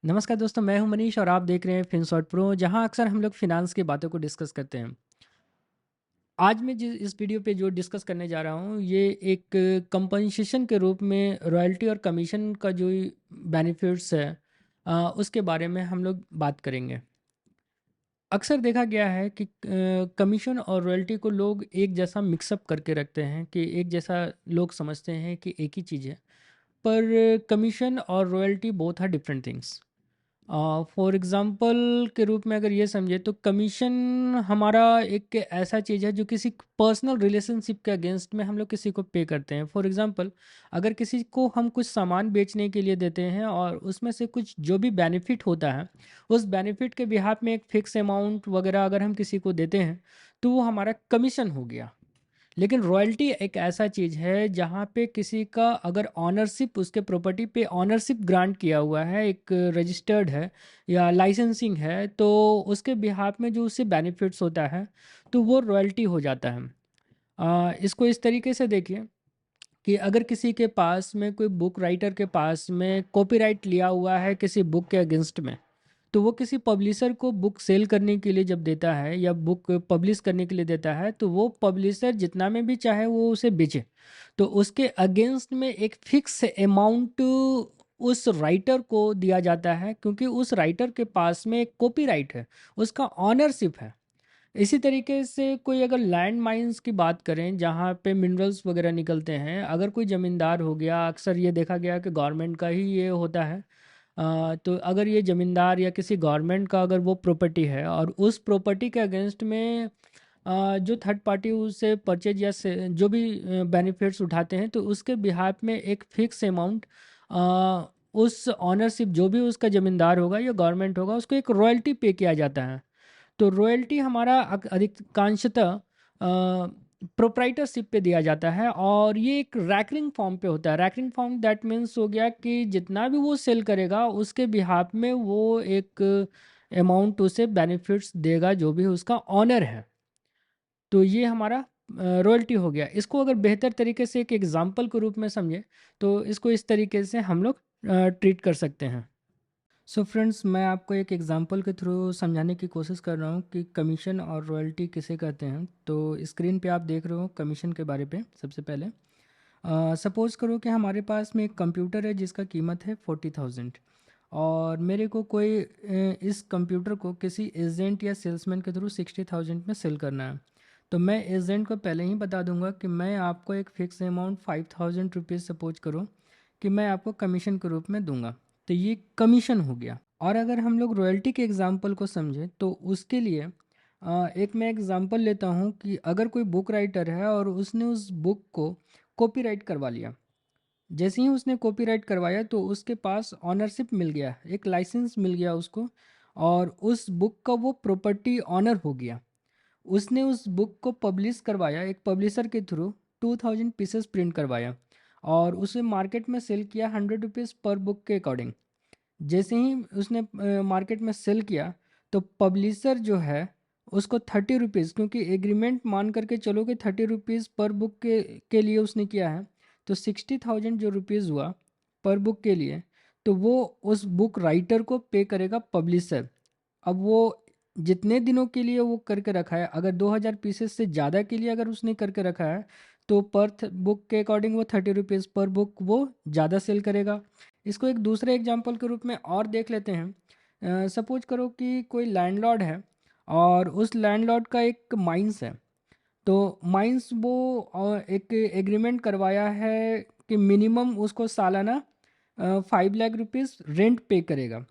नमस्कार दोस्तों, मैं हूं मनीष और आप देख रहे हैं फिनसॉट प्रो, जहां अक्सर हम लोग फिनांस की बातों को डिस्कस करते हैं। आज मैं इस वीडियो पे जो डिस्कस करने जा रहा हूं, ये एक कंपनसेशन के रूप में रॉयल्टी और कमीशन का जो बेनिफिट्स है, उसके बारे में हम लोग बात करेंगे। अक्सर देखा गया है कि कमीशन और रॉयल्टी को लोग एक जैसा मिक्सअप करके रखते हैं, कि एक जैसा लोग समझते हैं कि एक ही चीज़ है। पर कमीशन और royalty both are different things. For example के रूप में अगर ये समझे, तो कमीशन हमारा एक ऐसा चीज़ है जो किसी पर्सनल रिलेशनशिप के अगेंस्ट में हम लोग किसी को पे करते हैं। फॉर एग्ज़ाम्पल, अगर किसी को हम कुछ सामान बेचने के लिए देते हैं और उसमें से कुछ जो भी बेनिफिट होता है, उस बेनिफिट के बिहाफ में एक फ़िक्स अमाउंट वगैरह अगर हम किसी को देते हैं, तो वो हमारा कमीशन हो गया। लेकिन रॉयल्टी एक ऐसा चीज़ है जहाँ पे किसी का अगर ऑनरशिप, उसके प्रॉपर्टी पे ऑनरशिप ग्रांट किया हुआ है, एक रजिस्टर्ड है या लाइसेंसिंग है, तो उसके बिहाफ में जो उससे बेनिफिट्स होता है, तो वो रॉयल्टी हो जाता है। इसको इस तरीके से देखिए कि अगर किसी के पास में, कोई बुक राइटर के पास में कॉपीराइट लिया हुआ है किसी बुक के अगेंस्ट में, तो वो किसी पब्लिशर को बुक सेल करने के लिए जब देता है या बुक पब्लिश करने के लिए देता है, तो वो पब्लिशर जितना में भी चाहे वो उसे बेचे, तो उसके अगेंस्ट में एक फिक्स अमाउंट उस राइटर को दिया जाता है, क्योंकि उस राइटर के पास में एक कॉपीराइट है, उसका ऑनरशिप है। इसी तरीके से कोई अगर लैंड माइंस की बात करें, जहाँ पे मिनरल्स वगैरह निकलते हैं, अगर कोई ज़मींदार हो गया, अक्सर ये देखा गया कि गवर्नमेंट का ही ये होता है। तो अगर ये ज़मींदार या किसी गवर्नमेंट का अगर वो प्रॉपर्टी है और उस प्रॉपर्टी के अगेंस्ट में जो थर्ड पार्टी उससे परचेज या से जो भी बेनिफिट्स उठाते हैं, तो उसके बिहाफ में एक फ़िक्स अमाउंट उस ऑनरशिप, जो भी उसका ज़मींदार होगा या गवर्नमेंट होगा, उसको एक रॉयल्टी पे किया जाता है। तो रॉयल्टी हमारा अधिकांशतः प्रोप्राइटरशिप पे दिया जाता है, और ये एक रैकरिंग फॉर्म पे होता है। रैकरिंग फॉर्म दैट मीन्स हो गया कि जितना भी वो सेल करेगा, उसके बिहाफ में वो एक अमाउंट उसे बेनिफिट्स देगा, जो भी उसका ऑनर है। तो ये हमारा रॉयल्टी हो गया। इसको अगर बेहतर तरीके से एक एग्जाम्पल के रूप में समझे, तो इसको इस तरीके से हम लोग ट्रीट कर सकते हैं। सो फ्रेंड्स, मैं आपको एक एग्जांपल के थ्रू समझाने की कोशिश कर रहा हूँ कि कमीशन और रॉयल्टी किसे कहते हैं। तो स्क्रीन पे आप देख रहे हो कमीशन के बारे पे। सबसे पहले सपोज़ करो कि हमारे पास में एक कंप्यूटर है जिसका कीमत है 40,000, और मेरे को कोई इस कंप्यूटर को किसी एजेंट या सेल्समैन के थ्रू 60,000 में सेल करना है। तो मैं एजेंट को पहले ही बता दूंगा कि मैं आपको एक फ़िक्स अमाउंट 5,000 रुपीज़ सपोज करो कि मैं आपको कमीशन के रूप में दूंगा। तो ये कमीशन हो गया। और अगर हम लोग रॉयल्टी के एग्जांपल को समझें, तो उसके लिए एक मैं एग्जांपल लेता हूँ कि अगर कोई बुक राइटर है और उसने उस बुक को कॉपीराइट करवा लिया। जैसे ही उसने कॉपीराइट करवाया, तो उसके पास ऑनरशिप मिल गया, एक लाइसेंस मिल गया उसको, और उस बुक का वो प्रॉपर्टी ऑनर हो गया। उसने उस बुक को पब्लिश करवाया एक पब्लिशर के थ्रू, 2,000 पीसेस प्रिंट करवाया, और उसे मार्केट में सेल किया 100 रुपीज़ पर बुक के अकॉर्डिंग। जैसे ही उसने मार्केट में सेल किया, तो पब्लिशर जो है उसको 30 रुपीज़, क्योंकि एग्रीमेंट मान करके चलो कि 30 रुपीज़ पर बुक के लिए उसने किया है, तो 60,000 जो रुपीज़ हुआ पर बुक के लिए, तो वो उस बुक राइटर को पे करेगा पब्लिशर। अब वो जितने दिनों के लिए वो करके रखा है, अगर 2,000 पीसेस से ज़्यादा के लिए अगर उसने करके रखा है, तो पर बुक के अकॉर्डिंग वो 30 रुपीज़ पर बुक वो ज़्यादा सेल करेगा। इसको एक दूसरे एग्जांपल के रूप में और देख लेते हैं। सपोज करो कि कोई लैंडलॉर्ड है, और उस लैंडलॉर्ड का एक माइंस है। तो माइंस वो एक एग्रीमेंट करवाया है कि मिनिमम उसको सालाना 5 लाख रुपीज़ रेंट पे करेगा।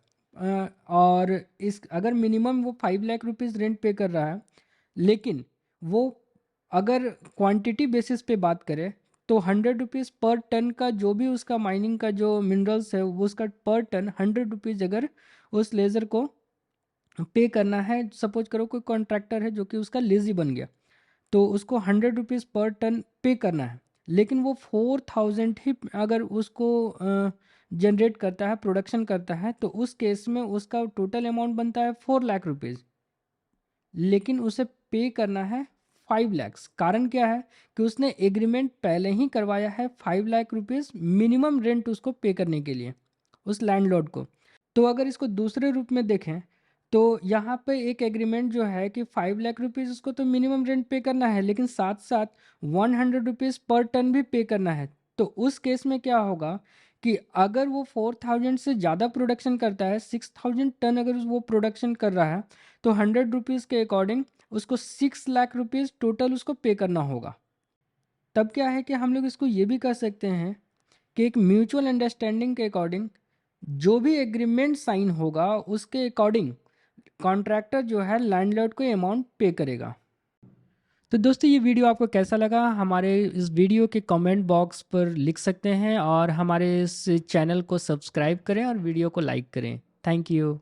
और इस अगर मिनिमम वो 5 लाख रुपीज़ रेंट पे कर रहा है, लेकिन वो अगर क्वांटिटी बेसिस पे बात करें, तो 100 रुपीज़ पर टन का जो भी उसका माइनिंग का जो मिनरल्स है, वो उसका पर टन 100 रुपीज़ अगर उस लेज़र को पे करना है। सपोज करो कोई कॉन्ट्रैक्टर है जो कि उसका लेजी बन गया, तो उसको 100 रुपीज़ पर टन पे करना है। लेकिन वो 4,000 ही अगर उसको जनरेट करता है, प्रोडक्शन करता है, तो उस केस में उसका टोटल अमाउंट बनता है 4 लाख रुपीज़। लेकिन उसे पे करना है 5 लैक्स। कारण क्या है कि उसने एग्रीमेंट पहले ही करवाया है 5 लाख रुपीज़ मिनिमम रेंट उसको पे करने के लिए, उस लैंडलॉर्ड को। तो अगर इसको दूसरे रूप में देखें तो यहाँ पे एक एग्रीमेंट जो है कि 5 लाख रुपीज़ उसको तो मिनिमम रेंट पे करना है, लेकिन साथ साथ 100 रुपीज़ पर टन भी पे करना है। तो उस केस में क्या होगा कि अगर वो 4,000 से ज़्यादा प्रोडक्शन करता है, 6,000 टन अगर वो प्रोडक्शन कर रहा है, तो 100 रुपीज़ के अकॉर्डिंग उसको 6 लाख रुपीज़ टोटल उसको पे करना होगा। तब क्या है कि हम लोग इसको ये भी कह सकते हैं कि एक म्यूचुअल अंडरस्टैंडिंग के अकॉर्डिंग जो भी एग्रीमेंट साइन होगा उसके अकॉर्डिंग कॉन्ट्रैक्टर जो है लैंडलॉर्ड को अमाउंट पे करेगा। तो दोस्तों ये वीडियो आपको कैसा लगा हमारे इस वीडियो के कमेंट बॉक्स पर लिख सकते हैं, और हमारे इस चैनल को सब्सक्राइब करें और वीडियो को लाइक करें। Thank you.